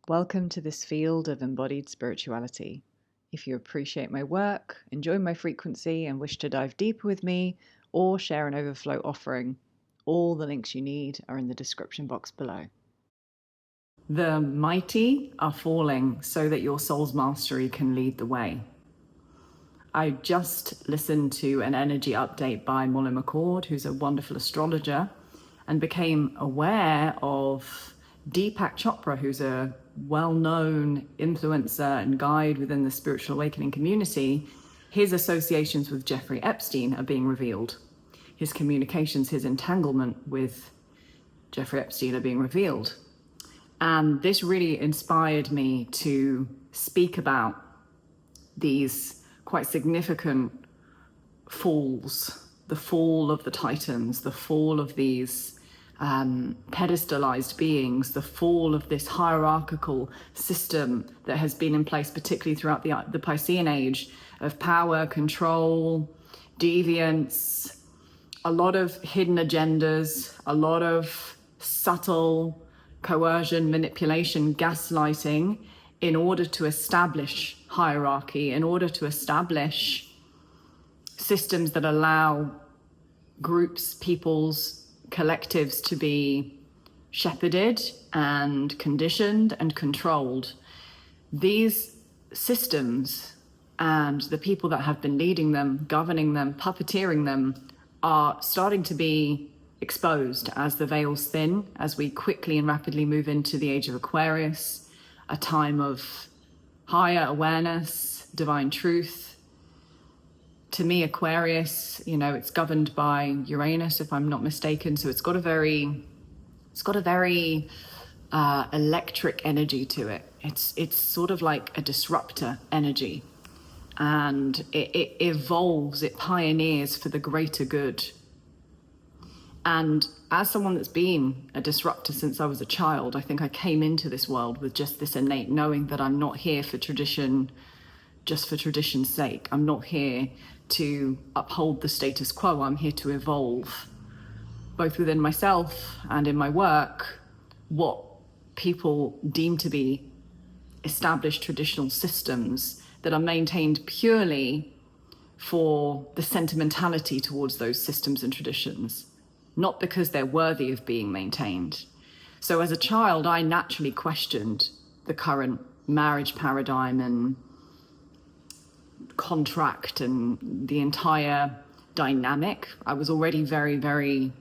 Welcome to this field of embodied spirituality. If you appreciate my work, enjoy my frequency, and wish to dive deeper with me or share an overflow offering, all the links you need are in the description box below. The mighty are falling so that your soul's mastery can lead the way. I just listened to an energy update by Molly McCord, who's a wonderful astrologer, and became aware of Deepak Chopra, who's a well-known influencer and guide within the spiritual awakening community. His associations with Jeffrey Epstein are being revealed. His communications, his entanglement with Jeffrey Epstein are being revealed. And this really inspired me to speak about these quite significant falls, the fall of the Titans, the fall of these pedestalized beings, the fall of this hierarchical system that has been in place, particularly throughout the Piscean age, of power, control, deviance, a lot of hidden agendas, a lot of subtle coercion, manipulation, gaslighting, in order to establish hierarchy, in order to establish systems that allow groups, peoples, collectives to be shepherded and conditioned and controlled. These systems and the people that have been leading them, governing them, puppeteering them, are starting to be exposed as the veils thin, as we quickly and rapidly move into the age of Aquarius, a time of higher awareness, divine truth. To me, Aquarius, it's governed by Uranus, if I'm not mistaken. So it's got a very electric energy to it. It's sort of like a disruptor energy, and it evolves, it pioneers for the greater good. And as someone that's been a disruptor since I was a child, I think I came into this world with just this innate knowing that I'm not here for tradition, just for tradition's sake. I'm not here to uphold the status quo. I'm here to evolve, both within myself and in my work, what people deem to be established traditional systems that are maintained purely for the sentimentality towards those systems and traditions, not because they're worthy of being maintained. So as a child, I naturally questioned the current marriage paradigm and contract and the entire dynamic. I was already very, very,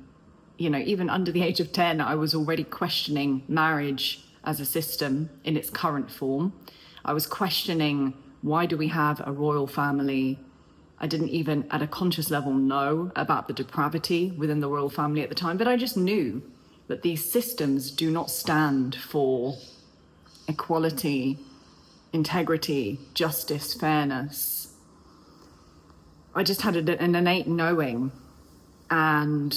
even under the age of 10, I was already questioning marriage as a system in its current form. I was questioning, why do we have a royal family? I didn't even at a conscious level know about the depravity within the royal family at the time, but I just knew that these systems do not stand for equality, integrity, justice, fairness. I just had an innate knowing, and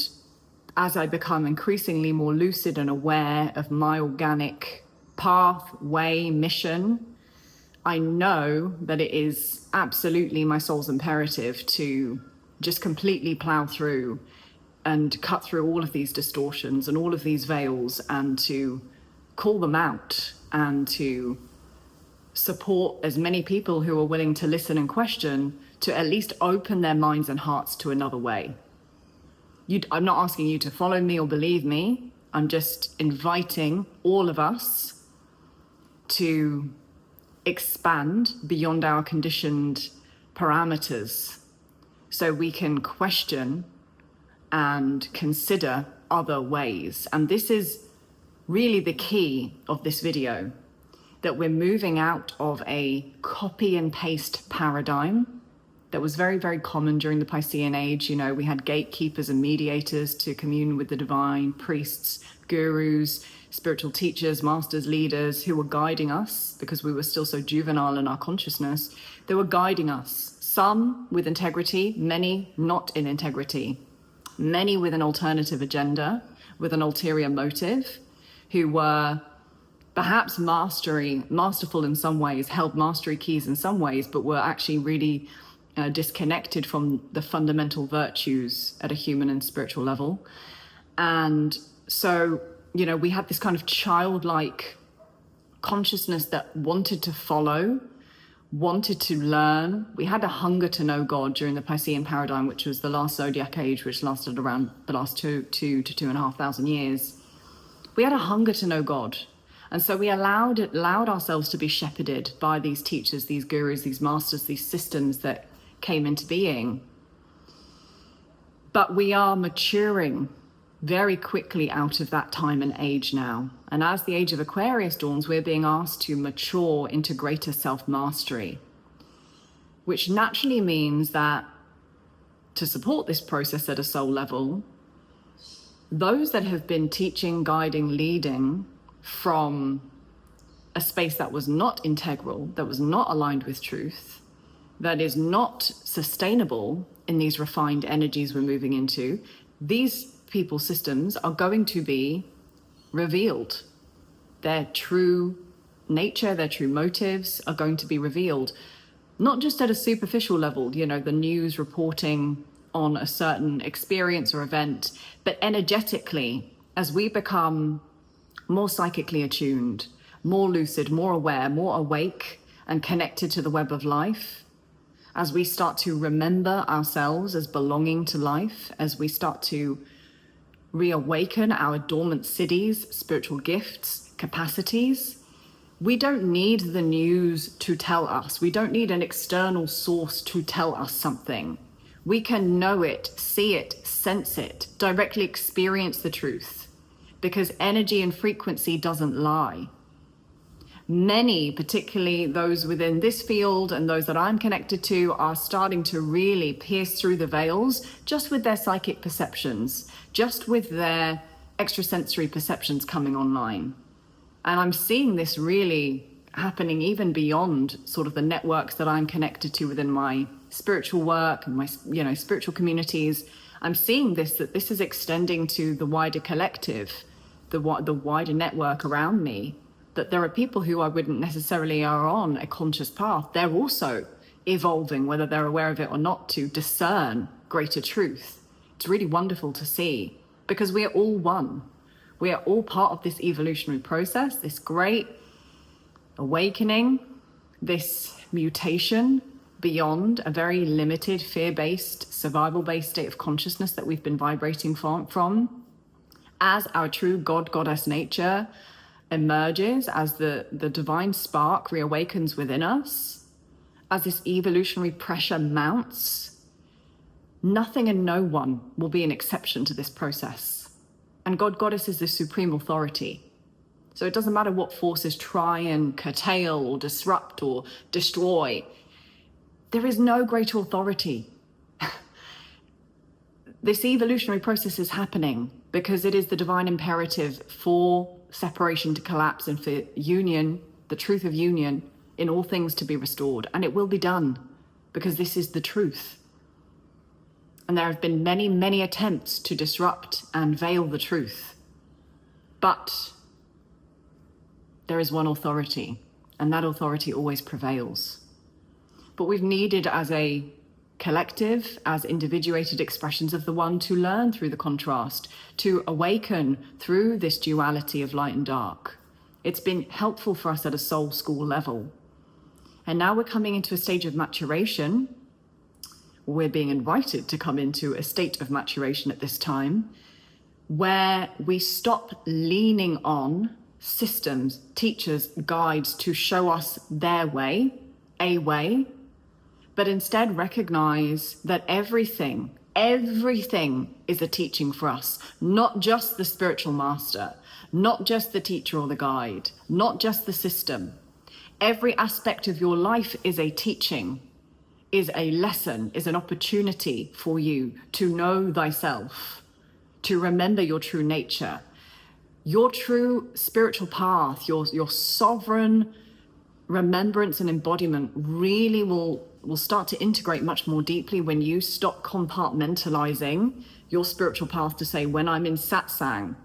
as I become increasingly more lucid and aware of my organic path, way, mission, I know that it is absolutely my soul's imperative to just completely plow through and cut through all of these distortions and all of these veils, and to call them out and to support as many people who are willing to listen and question, to at least open their minds and hearts to another way. I'm not asking you to follow me or believe me. I'm just inviting all of us to expand beyond our conditioned parameters so we can question and consider other ways. And this is really the key of this video, that we're moving out of a copy and paste paradigm that was very, very common during the Piscean age. We had gatekeepers and mediators to commune with the divine, priests, gurus, spiritual teachers, masters, leaders, who were guiding us because we were still so juvenile in our consciousness. They were guiding us, some with integrity, many not in integrity, many with an alternative agenda, with an ulterior motive, who were perhaps masterful in some ways, held mastery keys in some ways, but were actually really disconnected from the fundamental virtues at a human and spiritual level. And so, we had this kind of childlike consciousness that wanted to follow, wanted to learn. We had a hunger to know God during the Piscean paradigm, which was the last zodiac age, which lasted around the last two to 2,500 years. We had a hunger to know God. And so we allowed ourselves to be shepherded by these teachers, these gurus, these masters, these systems that came into being. But we are maturing very quickly out of that time and age now. And as the age of Aquarius dawns, we're being asked to mature into greater self-mastery, which naturally means that to support this process at a soul level, those that have been teaching, guiding, leading from a space that was not integral, that was not aligned with truth, that is not sustainable in these refined energies we're moving into, these people systems are going to be revealed. Their true nature, their true motives are going to be revealed, not just at a superficial level, the news reporting on a certain experience or event, but energetically, as we become more psychically attuned, more lucid, more aware, more awake and connected to the web of life, as we start to remember ourselves as belonging to life, as we start to reawaken our dormant cities, spiritual gifts, capacities, we don't need the news to tell us. We don't need an external source to tell us something. We can know it, see it, sense it, directly experience the truth, because energy and frequency doesn't lie. Many, particularly those within this field and those that I'm connected to, are starting to really pierce through the veils just with their psychic perceptions, just with their extrasensory perceptions coming online. And I'm seeing this really happening even beyond sort of the networks that I'm connected to within my spiritual work and my, spiritual communities. I'm seeing that this is extending to the wider collective, the wider network around me, that there are people who I wouldn't necessarily are on a conscious path. They're also evolving, whether they're aware of it or not, to discern greater truth. It's really wonderful to see, because we are all one. We are all part of this evolutionary process, this great awakening, this mutation beyond a very limited, fear-based, survival-based state of consciousness that we've been vibrating from. As our true God, goddess nature emerges, as the divine spark reawakens within us, as this evolutionary pressure mounts, nothing and no one will be an exception to this process. And God, goddess is the supreme authority. So it doesn't matter what forces try and curtail or disrupt or destroy. There is no greater authority. This evolutionary process is happening because it is the divine imperative for separation to collapse and for union, the truth of union, in all things to be restored. And it will be done because this is the truth. And there have been many, many attempts to disrupt and veil the truth. But there is one authority, and that authority always prevails. But we've needed, as a collective, as individuated expressions of the one, to learn through the contrast, to awaken through this duality of light and dark. It's been helpful for us at a soul school level. And now we're coming into a stage of maturation. We're being invited to come into a state of maturation at this time, where we stop leaning on systems, teachers, guides to show us their way, a way, but instead recognize that everything is a teaching for us, not just the spiritual master, not just the teacher or the guide, not just the system. Every aspect of your life is a teaching, is a lesson, is an opportunity for you to know thyself, to remember your true nature, your true spiritual path, your sovereign remembrance and embodiment really will start to integrate much more deeply when you stop compartmentalizing your spiritual path to say, when I'm in satsang,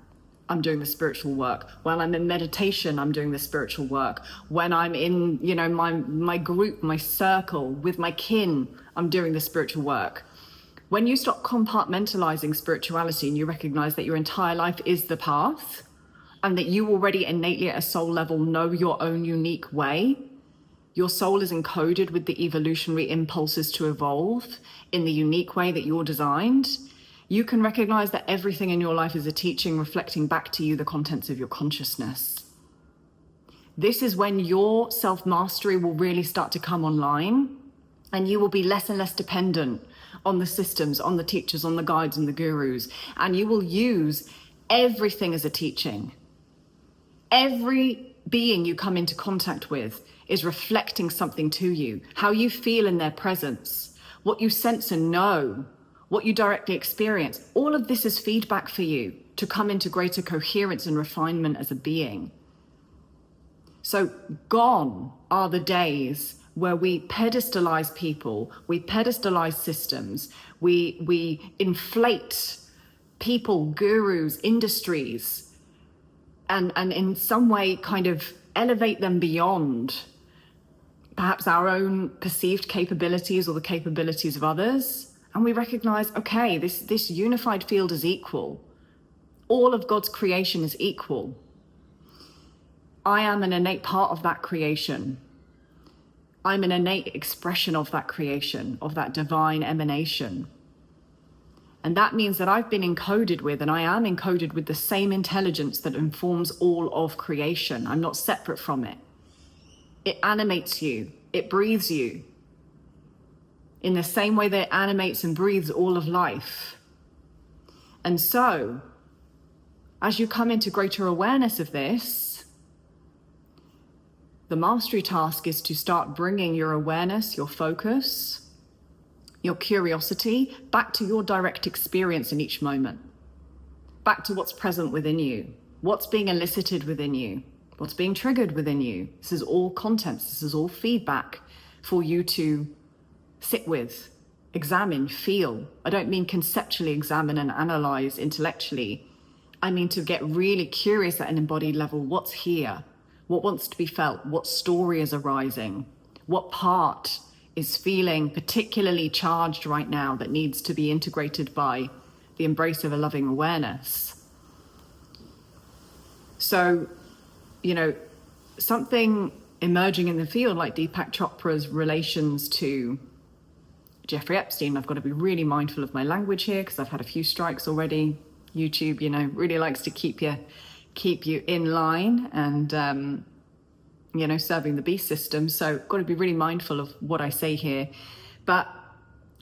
I'm doing the spiritual work. When I'm in meditation, I'm doing the spiritual work. When I'm in, my group, my circle, with my kin, I'm doing the spiritual work. When you stop compartmentalizing spirituality and you recognize that your entire life is the path, and that you already innately at a soul level know your own unique way. Your soul is encoded with the evolutionary impulses to evolve in the unique way that you're designed. You can recognize that everything in your life is a teaching reflecting back to you the contents of your consciousness. This is when your self-mastery will really start to come online, and you will be less and less dependent on the systems, on the teachers, on the guides and the gurus. And you will use everything as a teaching. Every being you come into contact with is reflecting something to you. How you feel in their presence, what you sense and know, what you directly experience. All of this is feedback for you to come into greater coherence and refinement as a being. So gone are the days where we pedestalize people, we pedestalize systems, we inflate people, gurus, industries, and in some way kind of elevate them beyond perhaps our own perceived capabilities or the capabilities of others. And we recognize, okay, this unified field is equal. All of God's creation is equal. I am an innate part of that creation. I'm an innate expression of that creation, of that divine emanation. And that means that I've been encoded with, and I am encoded with the same intelligence that informs all of creation. I'm not separate from it. It animates you. It breathes you. In the same way that it animates and breathes all of life. And so, as you come into greater awareness of this, the mastery task is to start bringing your awareness, your focus, your curiosity back to your direct experience in each moment. Back to what's present within you, what's being elicited within you, what's being triggered within you. This is all contents, this is all feedback for you to sit with, examine, feel. I don't mean conceptually examine and analyze intellectually. I mean to get really curious at an embodied level. What's here? What wants to be felt? What story is arising? What part is feeling particularly charged right now that needs to be integrated by the embrace of a loving awareness? So, something emerging in the field like Deepak Chopra's relations to Jeffrey Epstein. I've got to be really mindful of my language here because I've had a few strikes already. YouTube, really likes to keep you in line and, serving the beast system. So got to be really mindful of what I say here. But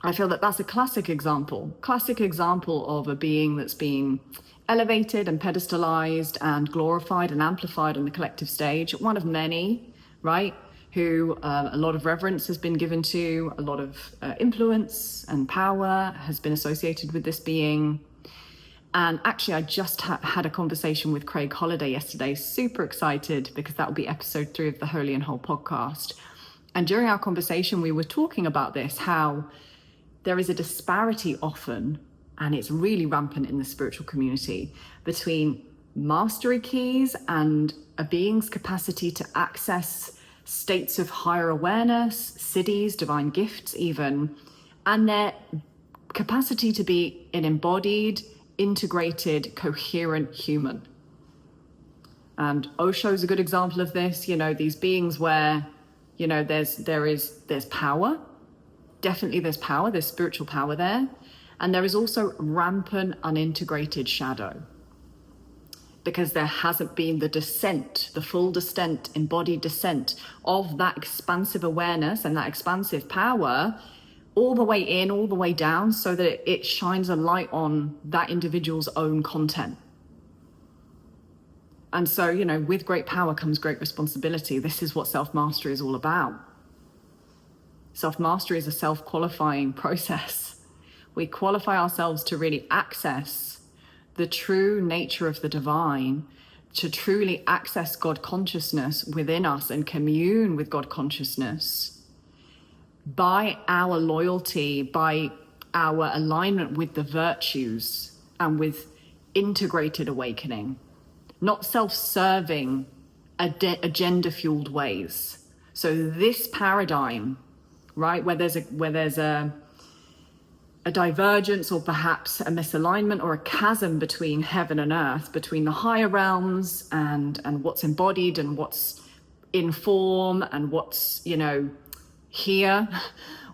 I feel that that's a classic example of a being that's been elevated and pedestalized and glorified and amplified on the collective stage. One of many, right? Who a lot of reverence has been given to, a lot of influence and power has been associated with this being. And actually, I just had a conversation with Craig Holliday yesterday, super excited because that will be episode 3 of the Holy and Whole podcast. And during our conversation, we were talking about this, how there is a disparity often, and it's really rampant in the spiritual community, between mastery keys and a being's capacity to access states of higher awareness, siddhis, divine gifts even, and their capacity to be an embodied, integrated, coherent human. And Osho's a good example of this, these beings where, there's power. Definitely there's power, there's spiritual power there. And there is also rampant unintegrated shadow. Because there hasn't been the descent, the full descent, embodied descent of that expansive awareness and that expansive power all the way in, all the way down, so that it shines a light on that individual's own content. And so, with great power comes great responsibility. This is what self-mastery is all about. Self-mastery is a self-qualifying process. We qualify ourselves to really access the true nature of the divine, to truly access God consciousness within us and commune with God consciousness by our loyalty, by our alignment with the virtues and with integrated awakening, not self-serving, agenda-fueled ways. So this paradigm, right, where there's a divergence or perhaps a misalignment or a chasm between heaven and earth, between the higher realms and what's embodied and what's in form and what's, here,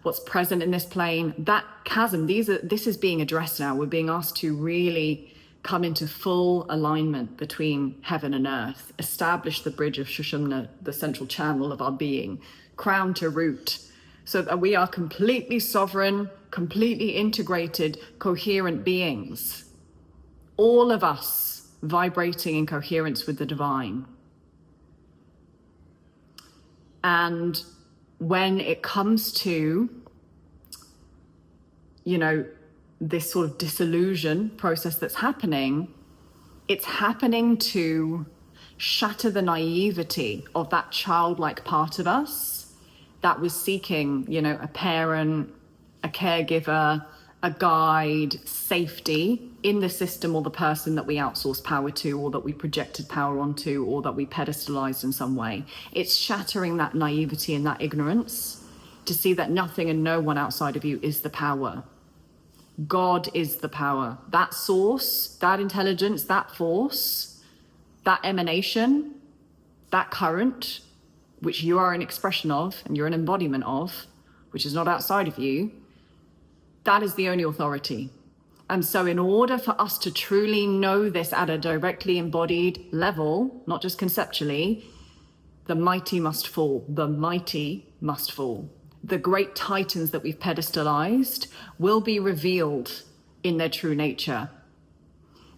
what's present in this plane. That chasm, this is being addressed now. We're being asked to really come into full alignment between heaven and earth, establish the bridge of Shushumna, the central channel of our being, crown to root, so that we are completely sovereign, completely integrated, coherent beings. All of us vibrating in coherence with the divine. And when it comes to, this sort of disillusion process that's happening, it's happening to shatter the naivety of that childlike part of us that was seeking, a parent, a caregiver, a guide, safety in the system or the person that we outsourced power to, or that we projected power onto, or that we pedestalized in some way. It's shattering that naivety and that ignorance to see that nothing and no one outside of you is the power. God is the power. That source, that intelligence, that force, that emanation, that current, which you are an expression of and you're an embodiment of, which is not outside of you, that is the only authority. And so in order for us to truly know this at a directly embodied level, not just conceptually, the mighty must fall. The mighty must fall. The great titans that we've pedestalized will be revealed in their true nature.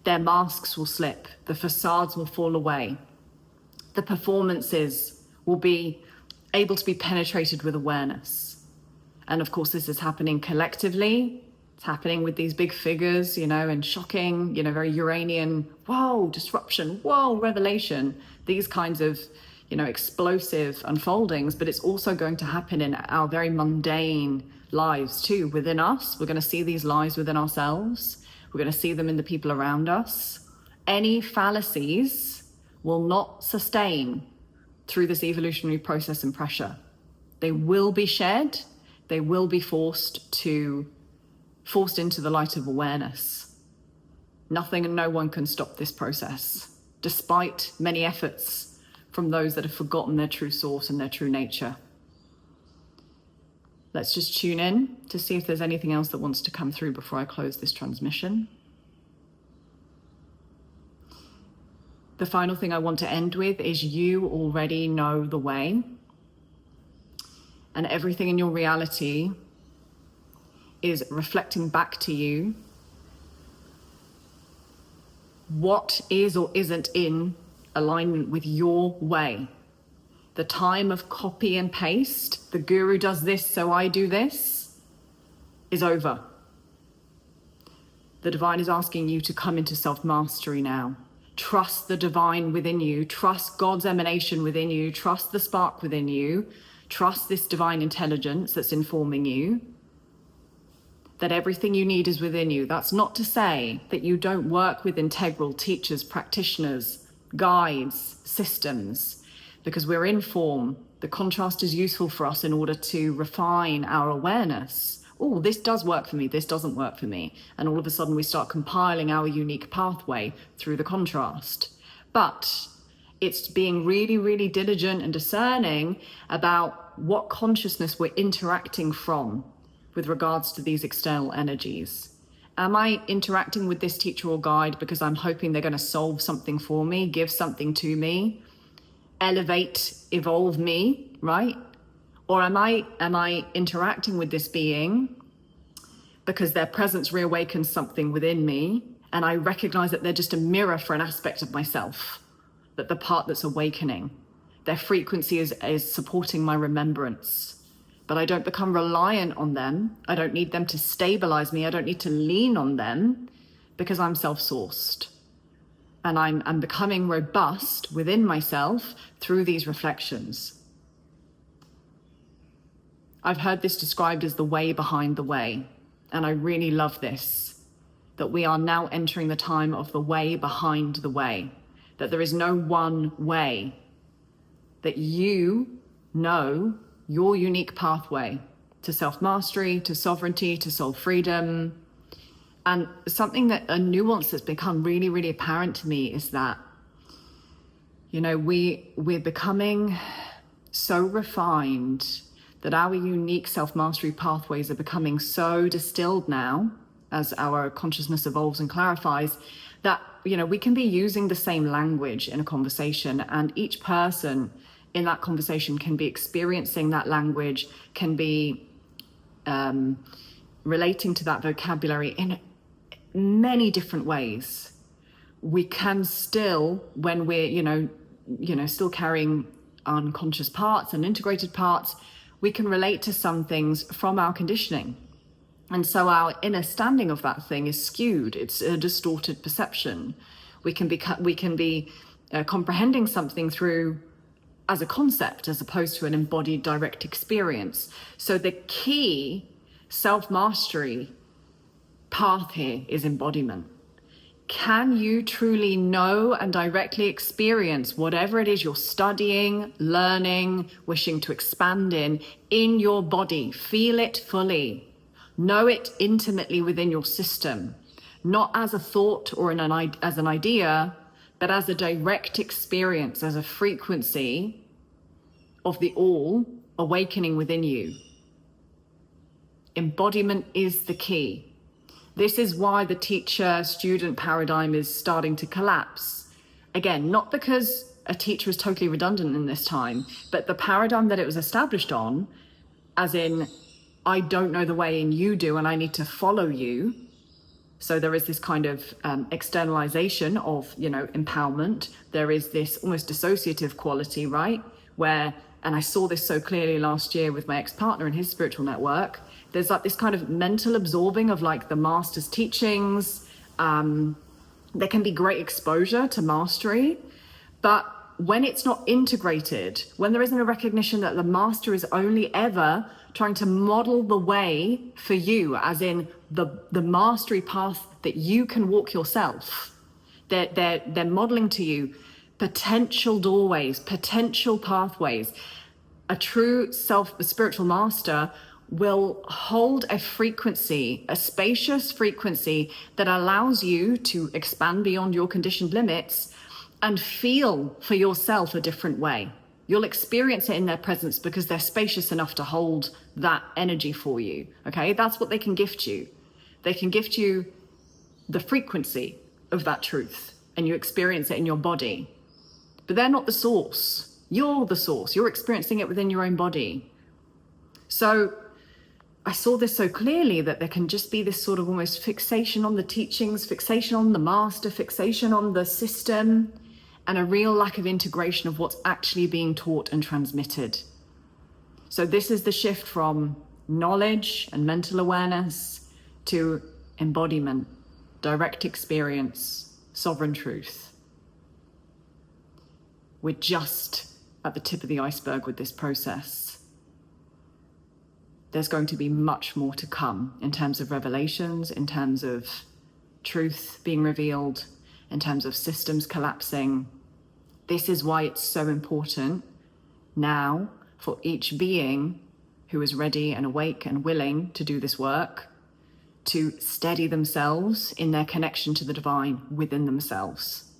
Their masks will slip. The facades will fall away. The performances will be able to be penetrated with awareness. And of course, this is happening collectively. It's happening with these big figures, and shocking, very Uranian, whoa, disruption, whoa, revelation, these kinds of, explosive unfoldings. But it's also going to happen in our very mundane lives too, within us. We're going to see these lies within ourselves. We're going to see them in the people around us. Any fallacies will not sustain through this evolutionary process and pressure. They will be shed. They will be forced into the light of awareness. Nothing and no one can stop this process, despite many efforts from those that have forgotten their true source and their true nature. Let's just tune in to see if there's anything else that wants to come through before I close this transmission. The final thing I want to end with is you already know the way, and everything in your reality is reflecting back to you what is or isn't in alignment with your way. The time of copy and paste, the guru does this, so I do this, is over. The divine is asking you to come into self-mastery now. Trust the divine within you, trust God's emanation within you, trust the spark within you, trust this divine intelligence that's informing you, that everything you need is within you. That's not to say that you don't work with integral teachers, practitioners, guides, systems, because we're in form. The contrast is useful for us in order to refine our awareness. Oh, this does work for me, this doesn't work for me. And all of a sudden we start compiling our unique pathway through the contrast. But it's being really, really diligent and discerning about what consciousness we're interacting from with regards to these external energies. Am I interacting with this teacher or guide because I'm hoping they're going to solve something for me, give something to me, elevate, evolve me, right? Or am I interacting with this being because their presence reawakens something within me, and I recognize that they're just a mirror for an aspect of myself, that the part that's awakening, their frequency is supporting my remembrance, but I don't become reliant on them. I don't need them to stabilize me. I don't need to lean on them because I'm self-sourced. And I'm becoming robust within myself through these reflections. I've heard this described as the way behind the way. And I really love this, that we are now entering the time of the way behind the way, that there is no one way, that you know your unique pathway to self-mastery, to sovereignty, to soul freedom. And something that a nuance that's become really, really apparent to me is that, you know, we're becoming so refined that our unique self-mastery pathways are becoming so distilled now as our consciousness evolves and clarifies that, you know, we can be using the same language in a conversation, and each person in that conversation can be experiencing that language, can be relating to that vocabulary in many different ways. We can still, when we're, you know, still carrying unconscious parts and integrated parts, we can relate to some things from our conditioning. And so our inner standing of that thing is skewed. It's a distorted perception. We can be comprehending something through as a concept as opposed to an embodied direct experience. So the key self-mastery path here is embodiment. Can you truly know and directly experience whatever it is you're studying, learning, wishing to expand in your body? Feel it fully. Know it intimately within your system, not as a thought or as an idea, but as a direct experience, as a frequency of the all awakening within you. Embodiment is the key. This is why the teacher-student paradigm is starting to collapse. Again, not because a teacher is totally redundant in this time, but the paradigm that it was established on, as in, I don't know the way and you do, and I need to follow you. So there is this kind of externalization of, you know, empowerment. There is this almost dissociative quality, right? Where, and I saw this so clearly last year with my ex-partner and his spiritual network, there's like this kind of mental absorbing of like the master's teachings. There can be great exposure to mastery, but when it's not integrated, when there isn't a recognition that the master is only ever trying to model the way for you, as in the mastery path that you can walk yourself, they're modeling to you potential doorways, potential pathways. A true spiritual master will hold a frequency, a spacious frequency that allows you to expand beyond your conditioned limits and feel for yourself a different way. You'll experience it in their presence because they're spacious enough to hold that energy for you. Okay, that's what they can gift you. They can gift you the frequency of that truth, and you experience it in your body. But they're not the source. You're the source. You're experiencing it within your own body. So I saw this so clearly that there can just be this sort of almost fixation on the teachings, fixation on the master, fixation on the system, and a real lack of integration of what's actually being taught and transmitted. So this is the shift from knowledge and mental awareness to embodiment, direct experience, sovereign truth. We're just at the tip of the iceberg with this process. There's going to be much more to come in terms of revelations, in terms of truth being revealed, in terms of systems collapsing. This is why it's so important now for each being who is ready and awake and willing to do this work to steady themselves in their connection to the divine within themselves.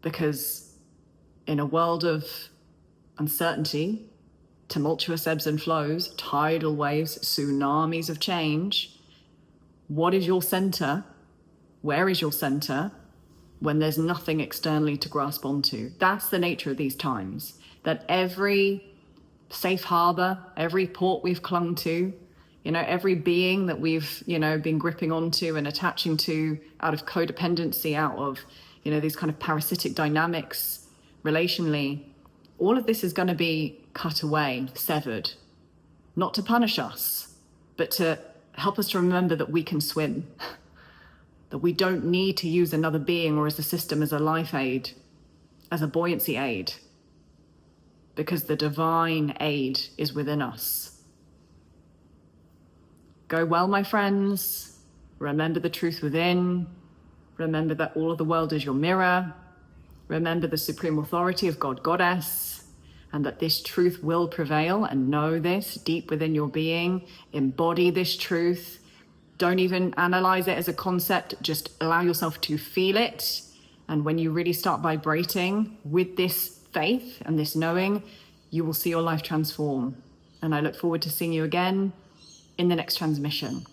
Because in a world of uncertainty, tumultuous ebbs and flows, tidal waves, tsunamis of change, what is your center? Where is your center when there's nothing externally to grasp onto? That's the nature of these times, that every safe harbor, every port we've clung to, you know, every being that we've, you know, been gripping onto and attaching to out of codependency, out of, you know, these kind of parasitic dynamics relationally, all of this is going to be cut away, severed, not to punish us, but to help us to remember that we can swim, that we don't need to use another being or as a system, as a life aid, as a buoyancy aid, because the divine aid is within us. Go well, my friends. Remember the truth within. Remember that all of the world is your mirror. Remember the supreme authority of God, Goddess. and that this truth will prevail. And know this deep within your being. Embody this truth. Don't even analyze it as a concept. Just allow yourself to feel it. And when you really start vibrating with this faith and this knowing, you will see your life transform. And I look forward to seeing you again in the next transmission.